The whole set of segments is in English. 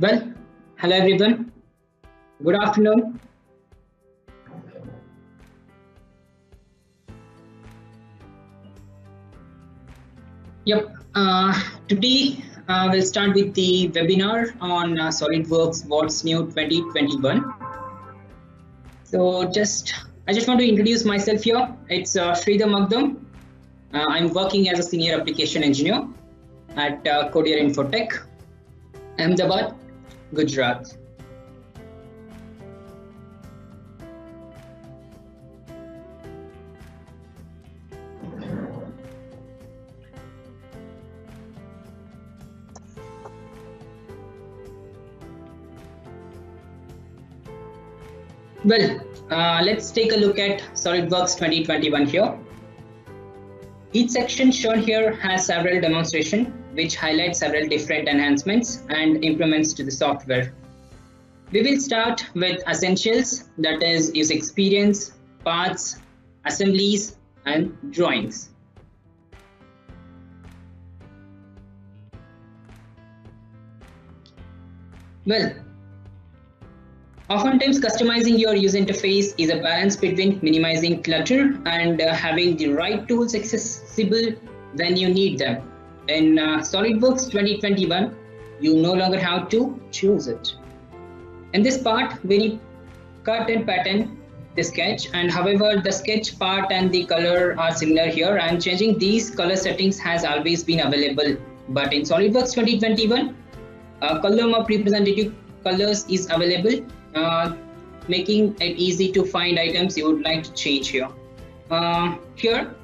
Well, hello everyone. Good afternoon. Yep. Today we'll start with the webinar on SolidWorks What's New 2021. So I just want to introduce myself here. It's Sridhar Magdam. I'm working as a senior application engineer at Courier Infotech, Ahmedabad, Gujarat. Well, let's take a look at SolidWorks 2021 here. Each section shown here has several demonstrations which highlight several different enhancements and improvements to the software. We will start with essentials, that is user experience, parts, assemblies, and drawings. Well, oftentimes, customizing your user interface is a balance between minimizing clutter and having the right tools accessible when you need them. In SolidWorks 2021, you no longer have to choose it. In this part, we need cut and pattern the sketch, and however, the sketch part and the color are similar here, and changing these color settings has always been available. But in SolidWorks 2021, color map representative colors is available, making it easy to find items you would like to change here. Here,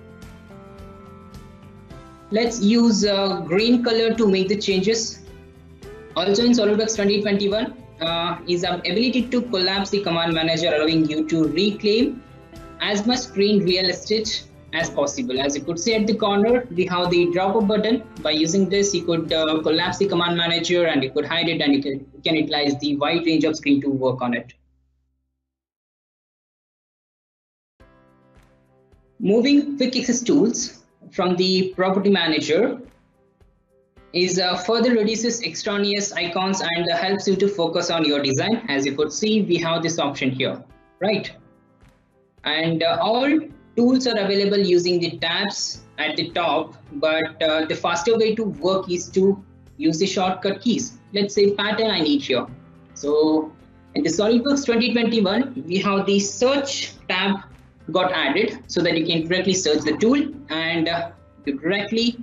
let's use green color to make the changes. Also in SolidWorks 2021 is the ability to collapse the command manager, allowing you to reclaim as much screen real estate as possible. As you could see at the corner, we have the drop-up button. By using this, you could collapse the command manager and you could hide it, and you can utilize the wide range of screen to work on it. Moving quick access tools from the property manager is further reduces extraneous icons and helps you to focus on your design. As you could see, we have this option here, right? And all tools are available using the tabs at the top, but the faster way to work is to use the shortcut keys. Let's say pattern I need here. So in the SolidWorks 2021, we have the search tab got added so that you can directly search the tool and you directly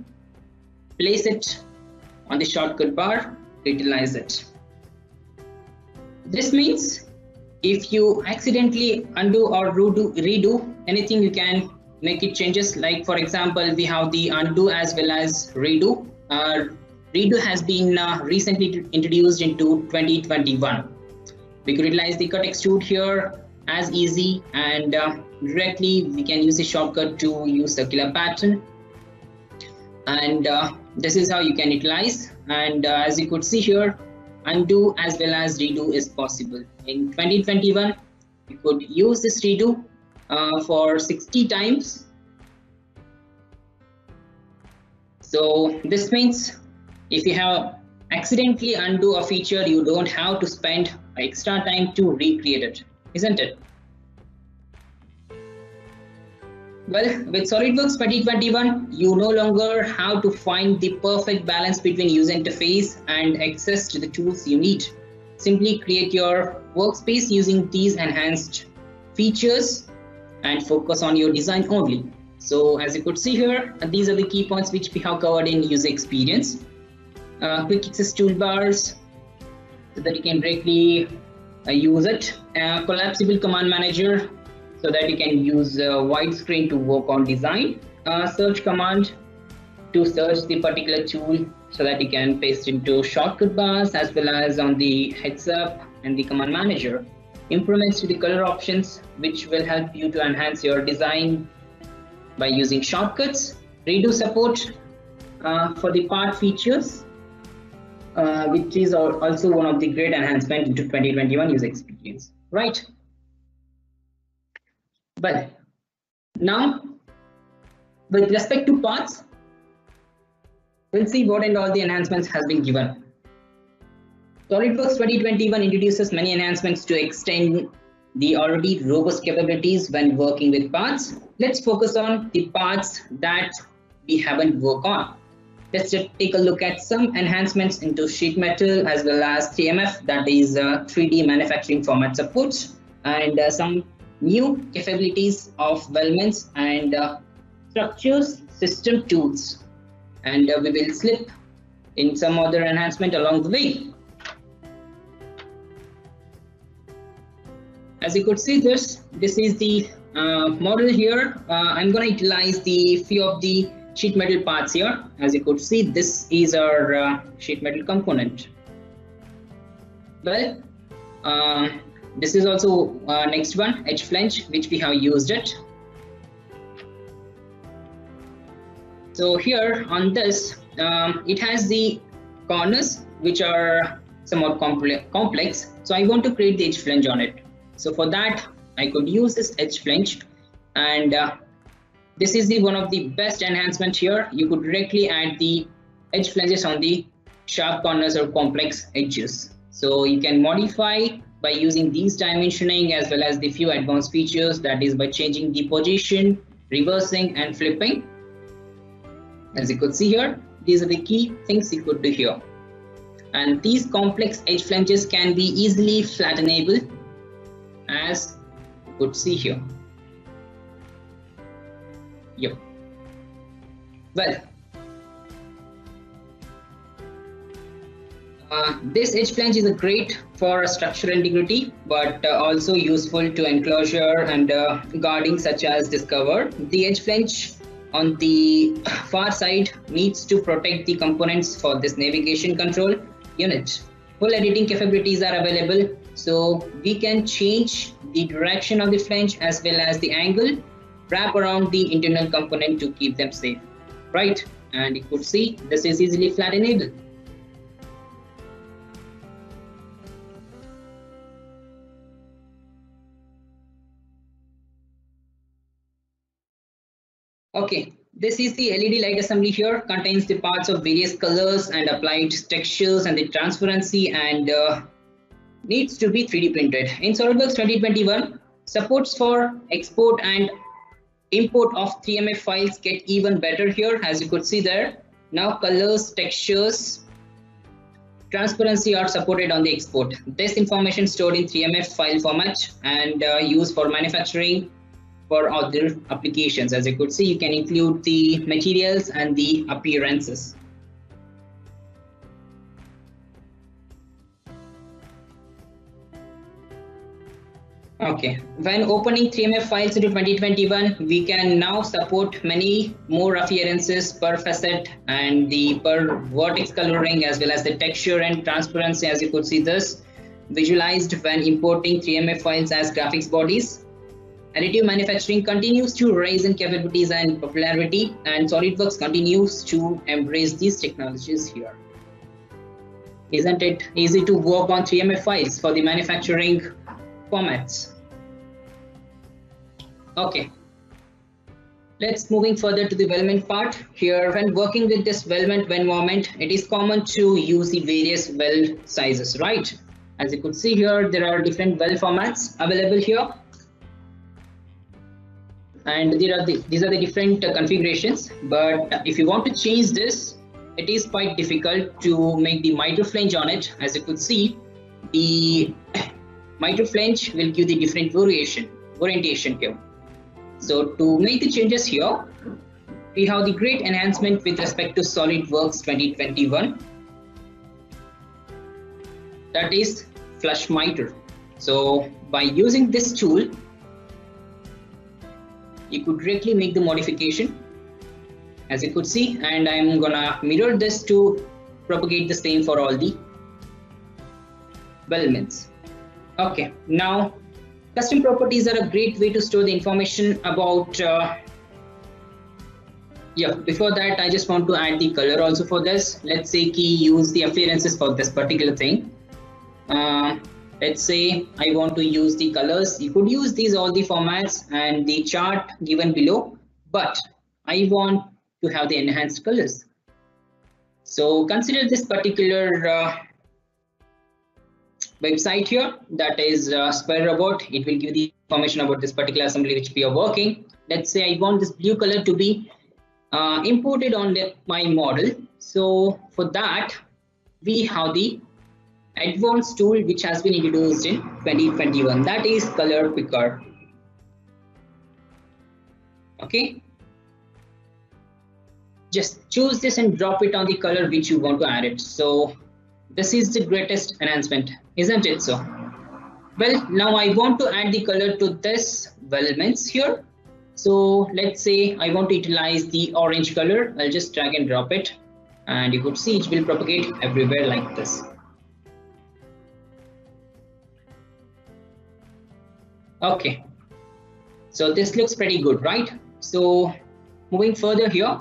place it on the shortcut bar to utilize it. This means if you accidentally undo or redo anything, you can make it changes. Like for example, we have the undo as well as redo. Redo has been recently introduced into 2021. We could utilize the cut extrude here as easy, and directly we can use the shortcut to use circular pattern. And this is how you can utilize. And as you could see here, undo as well as redo is possible. In 2021, you could use this redo for 60 times. So this means if you have accidentally undo a feature, you don't have to spend extra time to recreate it, isn't it? Well, with SolidWorks 2021, you no longer have to find the perfect balance between user interface and access to the tools you need. Simply create your workspace using these enhanced features and focus on your design only. So as you could see here, these are the key points which we have covered in user experience. Quick access toolbars so that you can directly use it. Collapsible command manager so that you can use widescreen to work on design. Search command to search the particular tool so that you can paste into shortcut bars as well as on the heads up and the command manager. Improvements to the color options, which will help you to enhance your design by using shortcuts. Redo support for the part features, which is also one of the great enhancements into 2021 user experience, right? But now, with respect to parts, we'll see what and all the enhancements has been given. SolidWorks 2021 introduces many enhancements to extend the already robust capabilities when working with parts. Let's focus on the parts that we haven't worked on. Let's just take a look at some enhancements into sheet metal as well as 3MF, that is 3D manufacturing format support, and some new capabilities of weldments and structures system tools. And we will slip in some other enhancement along the way. As you could see, this is the model here. I'm going to utilize the few of the sheet metal parts here. As you could see, this is our sheet metal component. Well, this is also next one, edge flange, which we have used it. So here on this, it has the corners which are somewhat complex. So I want to create the edge flange on it. So for that, I could use this edge flange, and this is the one of the best enhancement here. You could directly add the edge flanges on the sharp corners or complex edges. So you can modify by using these dimensioning as well as the few advanced features, that is by changing the position, reversing and flipping. As you could see here, these are the key things you could do here. And these complex edge flanges can be easily flattenable, as you could see here. Yep. Well, this edge flange is great for structural integrity, but also useful to enclosure and guarding such as discover. The edge flange on the far side needs to protect the components for this navigation control unit. Full editing capabilities are available, so we can change the direction of the flange as well as the angle, wrap around the internal component to keep them safe, right? And you could see this is easily flattenable. Okay, this is the LED light assembly here, contains the parts of various colors and applied textures and the transparency, and needs to be 3D printed. In SolidWorks 2021, supports for export and import of 3MF files get even better here, as you could see there. Now colors, textures, transparency are supported on the export. This information stored in 3MF file format and used for manufacturing for other applications. As you could see, you can include the materials and the appearances. Okay, when opening 3MF files into 2021, we can now support many more appearances per facet and the per vertex coloring as well as the texture and transparency. As you could see, this visualized when importing 3MF files as graphics bodies. Additive manufacturing continues to rise in capabilities and popularity, and SolidWorks continues to embrace these technologies here. Isn't it easy to work on 3MF files for the manufacturing formats? Okay, let's moving further to the weldment part. Here, when working with this weldment environment, it is common to use the various weld sizes, right? As you could see here, there are different weld formats available here. And these are the different configurations, but if you want to change this, it is quite difficult to make the miter flange on it. As you could see, the miter flange will give the different orientation here. So to make the changes here, we have the great enhancement with respect to SolidWorks 2021, that is flush miter. So by using this tool, you could directly make the modification, as you could see, and I'm gonna mirror this to propagate the same for all the weldments. Okay, now custom properties are a great way to store the information about before that, I just want to add the color also for this. Let's say key use the appearances for this particular thing. Let's say I want to use the colors. You could use these all the formats and the chart given below, but I want to have the enhanced colors. So consider this particular website here, that is Spell Robot. It will give the information about this particular assembly which we are working. Let's say I want this blue color to be imported on my model. So for that, we have the advanced tool which has been introduced in 2021, that is Color Picker. Okay, just choose this and drop it on the color which you want to add it. So this is the greatest enhancement, isn't it so? Well, now I want to add the color to this elements here. So let's say I want to utilize the orange color. I'll just drag and drop it, and you could see it will propagate everywhere like this. Okay, so this looks pretty good, right? So moving further here.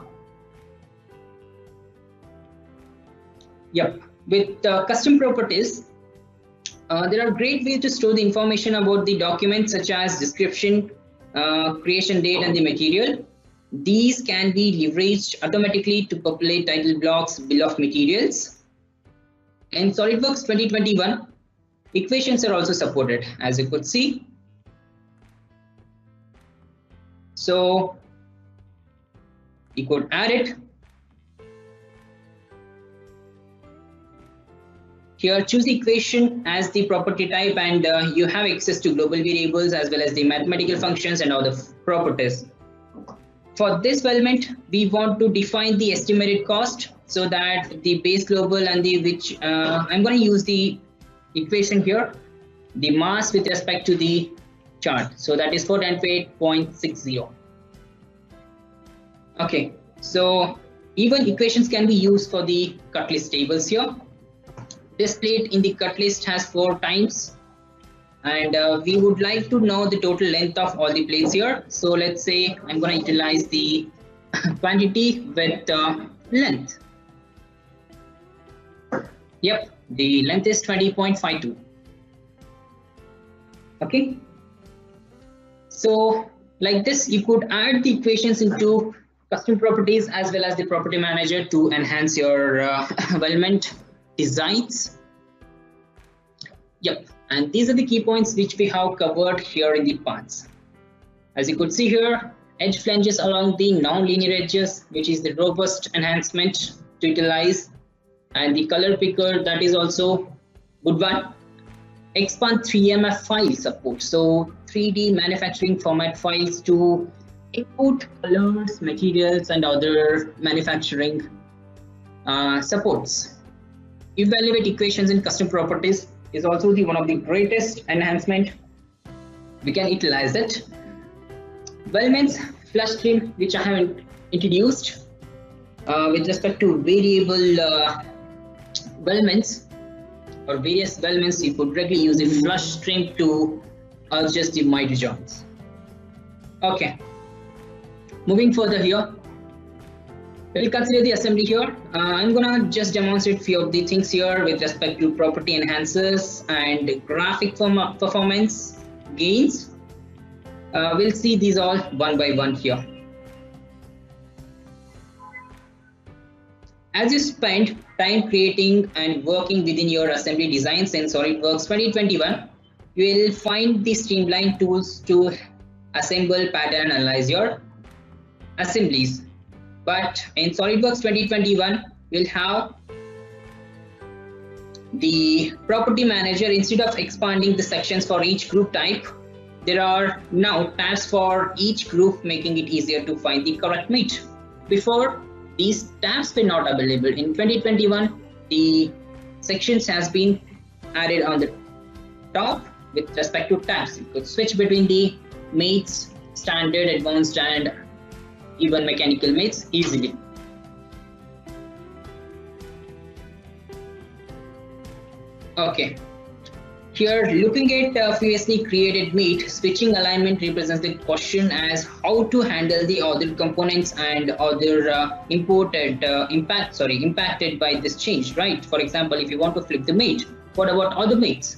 Yep, with custom properties, there are great ways to store the information about the documents such as description, creation date, and the material. These can be leveraged automatically to populate title blocks, bill of materials. In SolidWorks 2021, equations are also supported, as you could see. So you could add it. Here, choose the equation as the property type, and you have access to global variables as well as the mathematical functions and other properties. For this element, we want to define the estimated cost so that the base global and the which I'm going to use the equation here, the mass with respect to the chart. So that is 408.60. Okay, so even equations can be used for the cut list tables here. This plate in the cut list has 4 times, and we would like to know the total length of all the plates here. So let's say I'm going to utilize the quantity with length. Yep, the length is 20.52. Okay, so like this, you could add the equations into custom properties as well as the property manager to enhance your element designs. Yep, and these are the key points which we have covered here in the parts. As you could see here, edge flanges along the non-linear edges, which is the robust enhancement to utilize, and the color picker, that is also good one. Expand 3MF file support, so 3D manufacturing format files to input colors, materials, and other manufacturing supports. Evaluate equations in custom properties is also one of the greatest enhancement. We can utilize it. Elements flush trim, which I have introduced with respect to variable elements or various elements. You could directly use a flush trim to adjust the miter joints. Okay, moving further here. We'll consider the assembly here. I'm gonna just demonstrate few of the things here with respect to property enhancers and graphic performance gains. We'll see these all one by one here. As you spend time creating and working within your assembly designs in SolidWorks 2021, you will find the streamlined tools to assemble, pattern, analyze your assemblies. But in SolidWorks 2021, we'll have the property manager. Instead of expanding the sections for each group type, there are now tabs for each group, making it easier to find the correct mate. Before, these tabs were not available. In 2021, the sections has been added on the top with respect to tabs. You could switch between the mates, standard, advanced, and even mechanical mates easily. Okay, here looking at previously created mate, switching alignment represents the question as how to handle the other components and other impacted by this change, right? For example, if you want to flip the mate, what about other mates?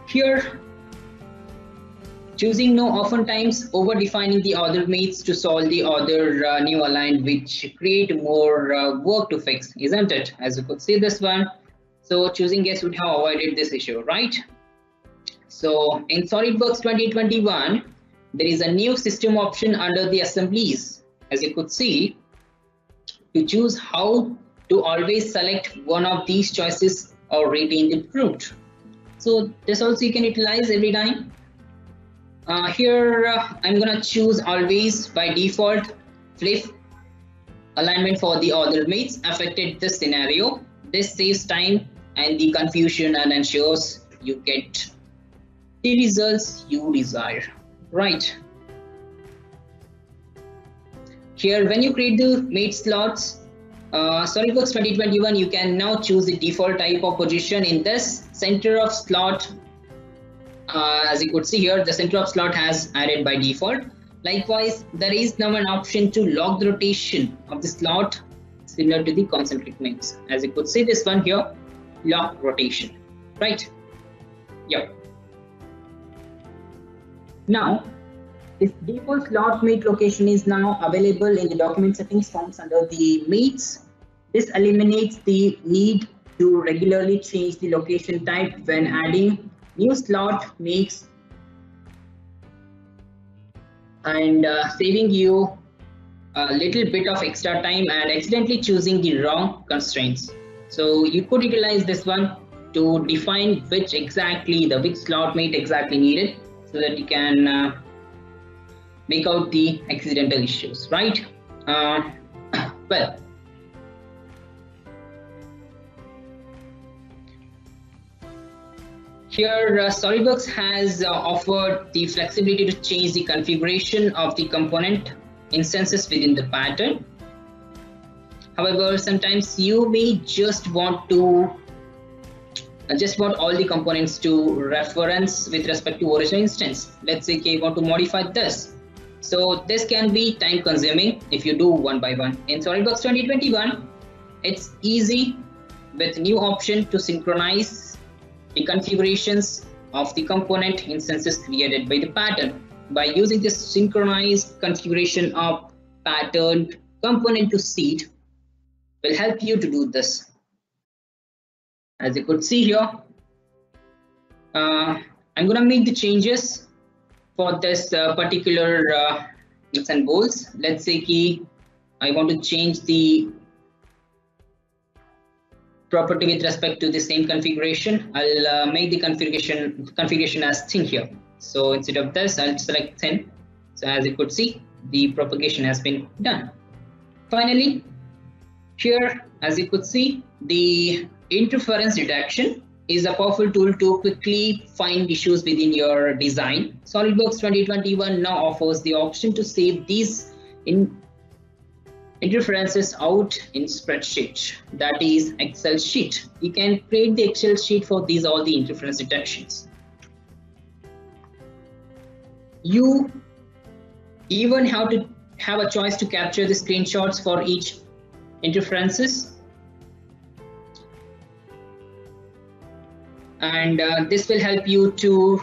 Here, choosing no oftentimes over defining the other mates to solve the other new aligned, which create more work to fix, isn't it? As you could see this one, So choosing guest would have avoided this issue, right? So in SolidWorks 2021, there is a new system option under the assemblies. As you could see, to choose how to always select one of these choices or retain the root. So this also you can utilize every time. Here I'm gonna choose always by default flip alignment for the other mates affected this scenario. This saves time and the confusion and ensures you get the results you desire, right? Here, when you create the mate slots, SolidWorks 2021, you can now choose the default type of position in this center of slot. As you could see here, the center of slot has added by default. Likewise, there is now an option to lock the rotation of the slot similar to the concentric mates. As you could see this one here, lock rotation, right? Yep. Now, this default slot mate location is now available in the document settings forms under the mates. This eliminates the need to regularly change the location type when adding new slot makes and saving you a little bit of extra time and accidentally choosing the wrong constraints. So you could utilize this one to define which slot mate exactly needed, so that you can make out the accidental issues, right? Well, here SolidWorks has offered the flexibility to change the configuration of the component instances within the pattern. However, sometimes you may just want all the components to reference with respect to original instance. Let's say you want to modify this. So this can be time consuming if you do one by one. In SolidWorks 2021, it's easy with new option to synchronize the configurations of the component instances created by the pattern. By using this synchronized configuration of pattern component to seed will help you to do this. As you could see here, I'm going to make the changes for this particular nuts and bolts. Let's say I want to change the property with respect to the same configuration. I'll make the configuration as thin here. So instead of this, I'll select thin. So as you could see, the propagation has been done. Finally, here, as you could see, the interference detection is a powerful tool to quickly find issues within your design. SolidWorks 2021 now offers the option to save these interferences out in spreadsheet, that is Excel sheet. You can create the Excel sheet for all the interference detections. You even have to have a choice to capture the screenshots for each interferences. And this will help you to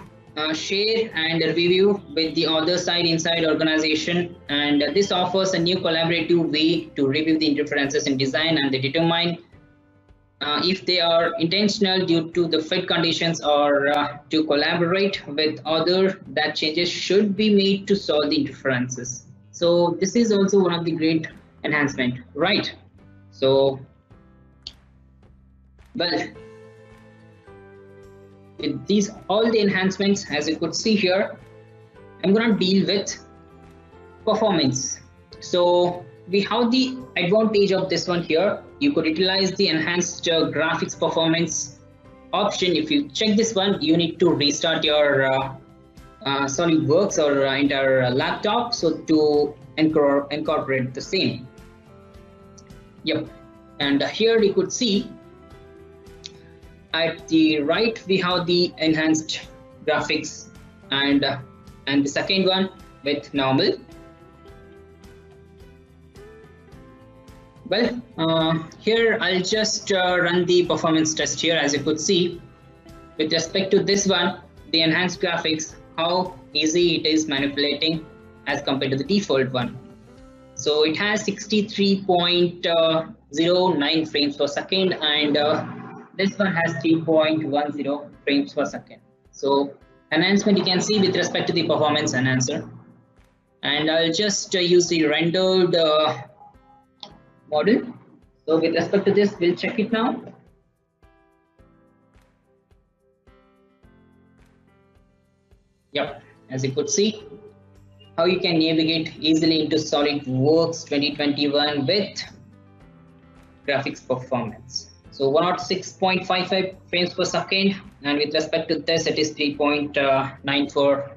share and review with the other side inside organization, and this offers a new collaborative way to review the interferences in design and they determine if they are intentional due to the fit conditions or to collaborate with other that changes should be made to solve the interferences. So this is also one of the great enhancement, right? So well, with all the enhancements, as you could see here, I'm going to deal with performance. So we have the advantage of this one here. You could utilize the enhanced graphics performance option. If you check this one, you need to restart your SolidWorks or entire laptop, so to incorporate the same. Yep, and here you could see at the right we have the enhanced graphics, and the second one with normal. Well, here I'll just run the performance test here. As you could see, with respect to this one, the enhanced graphics, how easy it is manipulating as compared to the default one. So it has 63.09 frames per second, and this one has 3.10 frames per second. So enhancement you can see with respect to the performance enhancer. And I'll just use the rendered model. So with respect to this, we'll check it now. Yep, as you could see, how you can navigate easily into SolidWorks 2021 with graphics performance. So 106.55 frames per second, and with respect to this, it is 3.94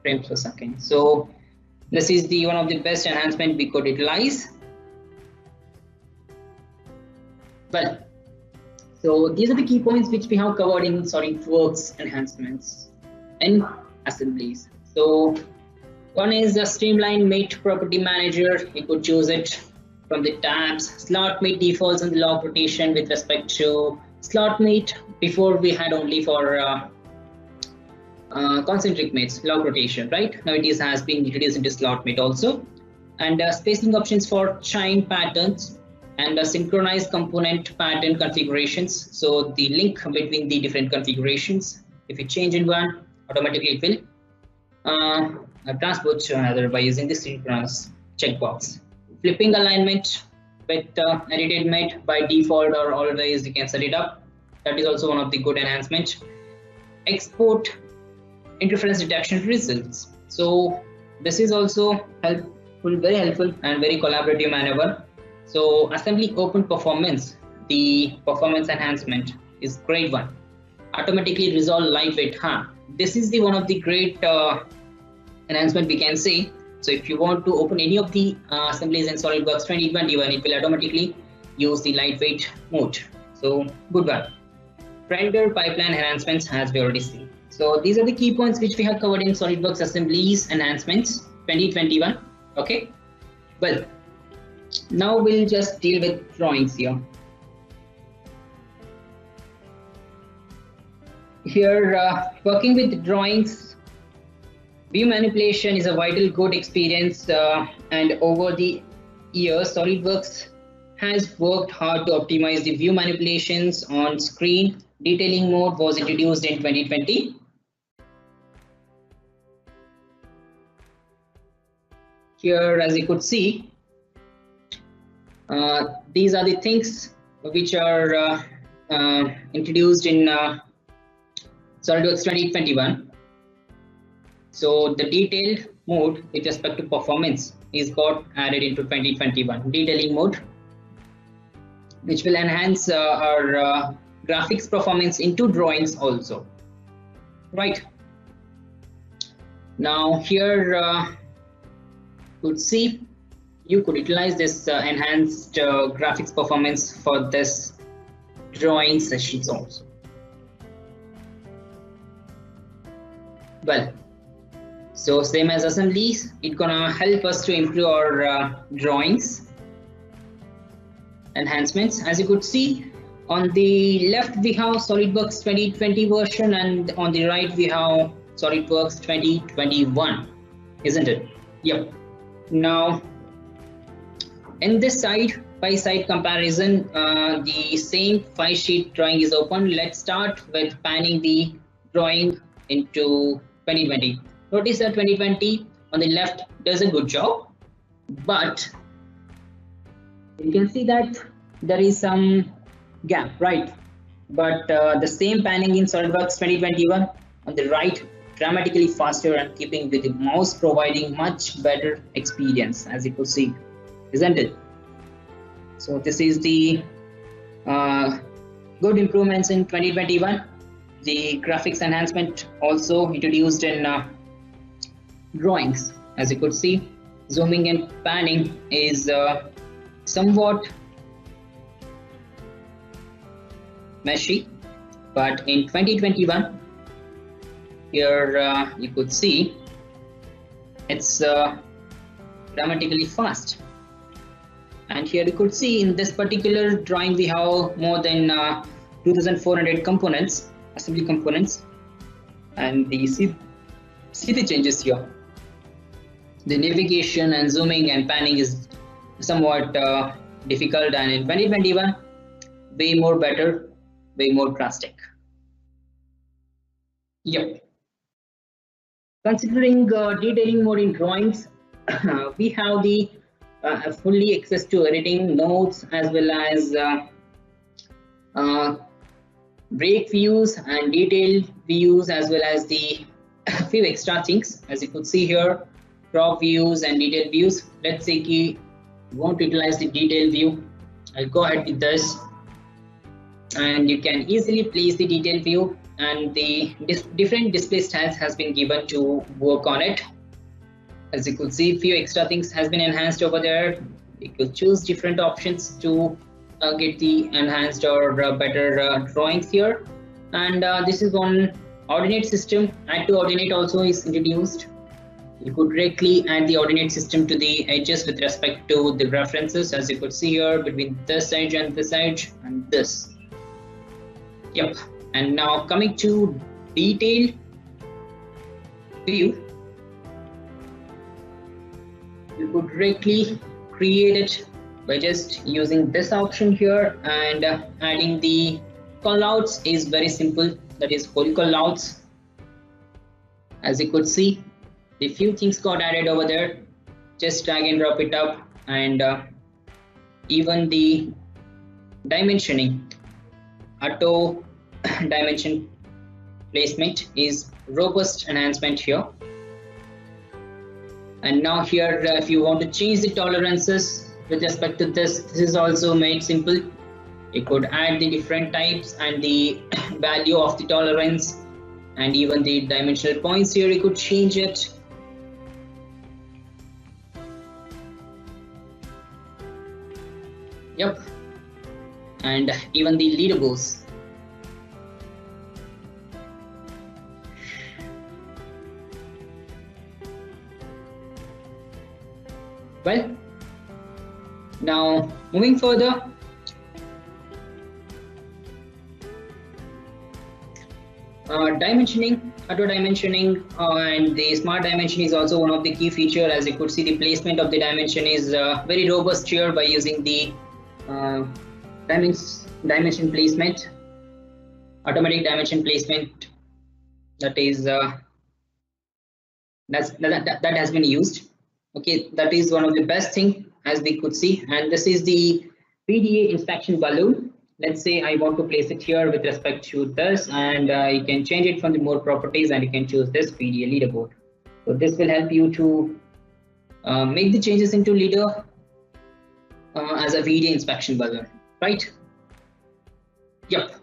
frames per second. So this is the one of the best enhancement we could utilize. Well, so these are the key points which we have covered in SolidWorks enhancements and assemblies. So one is the streamlined mate property manager. You could choose it from the tabs. Slot mate defaults and the log rotation with respect to slot mate. Before we had only for concentric mates log rotation, right? Now it has been introduced into slot mate also. And spacing options for chain patterns and synchronized component pattern configurations. So the link between the different configurations, if you change in one, automatically it will transport to another by using the synchronous checkbox. Flipping alignment with edited mate by default or always you can set it up. That is also one of the good enhancements. Export interference detection results. So this is also helpful, very helpful and very collaborative maneuver. So assembly open performance, the performance enhancement is great one. Automatically resolve lightweight. This is the one of the great enhancement we can say. So if you want to open any of the assemblies in SolidWorks 2021, it will automatically use the lightweight mode. So good one. Render pipeline enhancements as we already seen. So these are the key points which we have covered in SolidWorks assemblies enhancements 2021. Okay. Well, now we'll just deal with drawings here. Here, working with drawings, view manipulation is a vital good experience, and over the years, SolidWorks has worked hard to optimize the view manipulations on screen. Detailing mode was introduced in 2020. Here, as you could see, these are the things which are introduced in SolidWorks 2021. So the detailed mode with respect to performance is got added into 2021. Detailing mode, which will enhance our graphics performance into drawings also. Right. Now here you could see you could utilize this enhanced graphics performance for this drawing sessions also. Well, so same as assemblies, it's gonna help us to improve our drawings enhancements. As you could see, on the left we have SolidWorks 2020 version, and on the right we have SolidWorks 2021, isn't it? Yep. Now, in this side by side comparison, the same 5-sheet drawing is open. Let's start with panning the drawing into 2020. Notice that 2020 on the left does a good job, but you can see that there is some gap, right? But the same panning in SolidWorks 2021 on the right, dramatically faster and keeping with the mouse providing much better experience, as you could see, isn't it? So this is the good improvements in 2021. The graphics enhancement also introduced in drawings. As you could see, zooming and panning is somewhat meshy, but in 2021 here you could see it's dramatically fast. And here you could see in this particular drawing we have more than 2400 components, assembly components, and you see the changes here. The navigation and zooming and panning is somewhat difficult, and in 2021 way more better way more drastic. Yep. Considering detailing mode in drawings, we have the fully access to editing notes as well as break views and detailed views, as well as the few extra things. As you could see here, crop views and detailed views. Let's say we want to utilize the detailed view. I'll go ahead with this, and you can easily place the detailed view, and the different display styles has been given to work on it. As you could see, few extra things has been enhanced over there. You could choose different options to get the enhanced or better drawings here. And this is on ordinate system. Add to ordinate also is introduced. You could directly add the ordinate system to the edges with respect to the references, as you could see here, between this edge and this edge and this. Yep. And now coming to detailed view, you could directly create it by just using this option here, and adding the callouts is very simple. That is whole callouts. As you could see, the few things got added over there. Just drag and drop it up, and even the dimensioning, auto dimension placement is robust enhancement here. And now here, if you want to change the tolerances with respect to this is also made simple. You could add the different types and the value of the tolerance, and even the dimensional points here you could change it. Yep. And even the leaderboards. Well, now moving further, dimensioning, auto dimensioning, and the smart dimension is also one of the key features. As you could see, the placement of the dimension is very robust here by using the dimension placement, automatic dimension placement. That is that has been used. Okay, that is one of the best thing, as we could see. And this is the PDA inspection balloon. Let's say I want to place it here with respect to this, and you can change it from the more properties, and you can choose this PDA leaderboard. So this will help you to make the changes into leader as a PDA inspection balloon, right? Yep.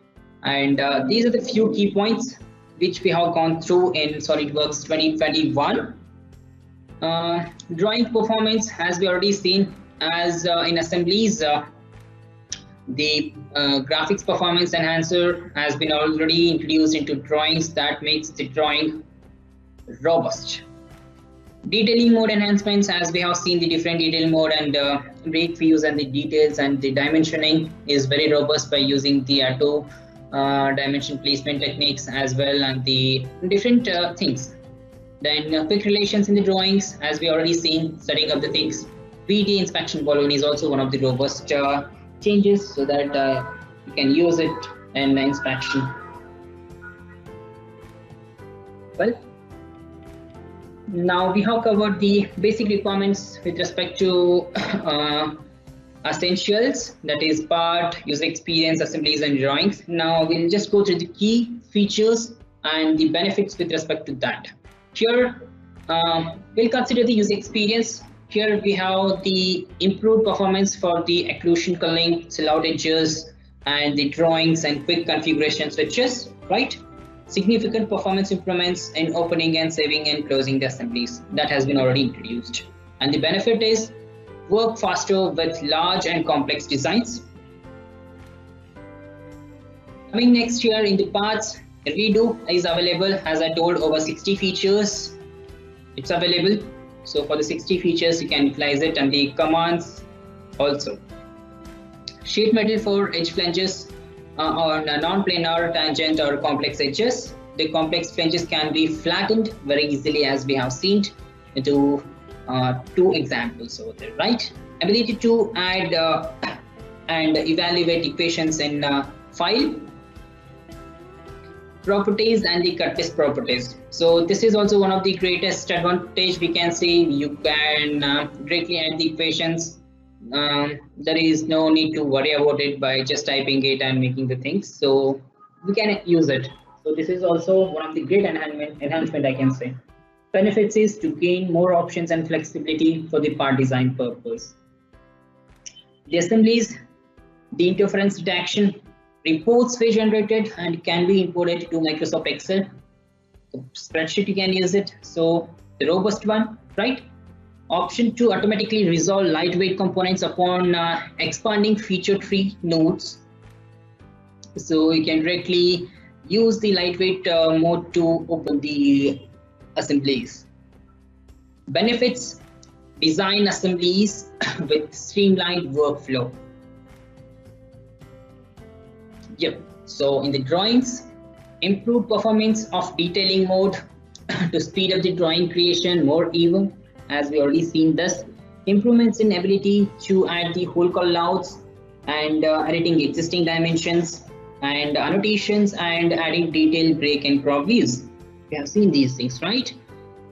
And these are the few key points which we have gone through in SolidWorks 2021. Drawing performance, as we already seen, as in assemblies, the graphics performance enhancer has been already introduced into drawings. That makes the drawing robust. Detailing mode enhancements, as we have seen, the different detail mode and break views and the details and the dimensioning is very robust by using the auto dimension placement techniques as well, and the different things. Then quick relations in the drawings, as we already seen, setting up the things. PDA inspection balloon is also one of the robust changes, so that you can use it in inspection. Well, now we have covered the basic requirements with respect to essentials, that is part, user experience, assemblies and drawings. Now we'll just go through the key features and the benefits with respect to that. Here we'll consider the user experience. Here we have the improved performance for the occlusion culling, silhouette edges, and the drawings and quick configuration switches, right? Significant performance improvements in opening and saving and closing the assemblies. That has been already introduced. And the benefit is work faster with large and complex designs. Coming next here in the parts, redo is available. As I told, over 60 features it's available. So for the 60 features you can utilize it, and the commands also. Sheet metal for edge flanges on a non-planar, tangent or complex edges. The complex flanges can be flattened very easily, as we have seen into two examples over there, right? Ability to add and evaluate equations in file. properties and the cut-piece properties. So this is also one of the greatest advantage we can say. You can directly add the equations. There is no need to worry about it by just typing it and making the things. So we can use it. So this is also one of the great enhancement I can say. Benefits is to gain more options and flexibility for the part design purpose. The assemblies, the interference detection, reports were generated and can be imported to Microsoft Excel. The spreadsheet you can use it. So the robust one, right? Option to automatically resolve lightweight components upon expanding feature tree nodes. So you can directly use the lightweight mode to open the assemblies. Benefits, design assemblies with streamlined workflow. Yep. So in the drawings, improved performance of detailing mode to speed up the drawing creation more even, as we already seen this. Improvements in ability to add the whole callouts and editing existing dimensions and annotations and adding detailed break and crop views. We have seen these things, right?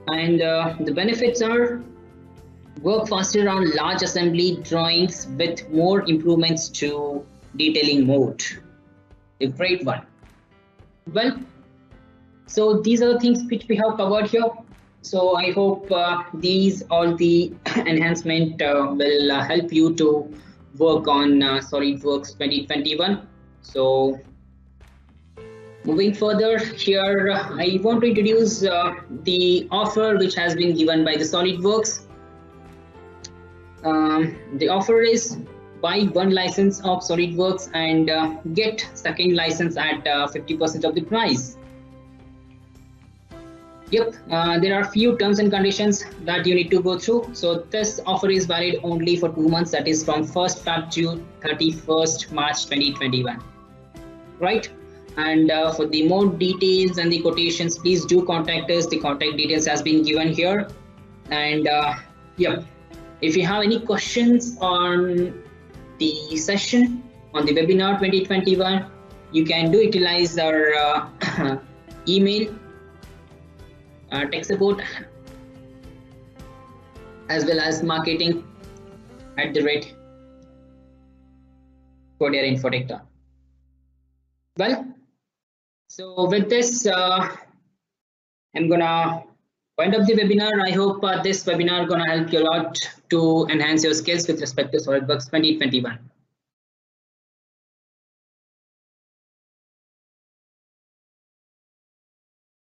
And the benefits are work faster on large assembly drawings with more improvements to detailing mode. A great one. Well, so these are the things which we have covered here. So I hope these all the enhancement will help you to work on SolidWorks 2021. So moving further here, I want to introduce the offer which has been given by the SolidWorks. The offer is buy one license of SolidWorks and get second license at 50% of the price. Yep, there are few terms and conditions that you need to go through. So this offer is valid only for 2 months, that is from 1st Feb to 31st March 2021. Right? And for the more details and the quotations, please do contact us. The contact details has been given here. And yep, if you have any questions on the session, on the webinar 2021, you can do utilize our email, tech support, as well as marketing@codeerinfotech.com. Well, so with this, I'm gonna wind up the webinar. I hope this webinar gonna help you a lot to enhance your skills with respect to SolidWorks 2021.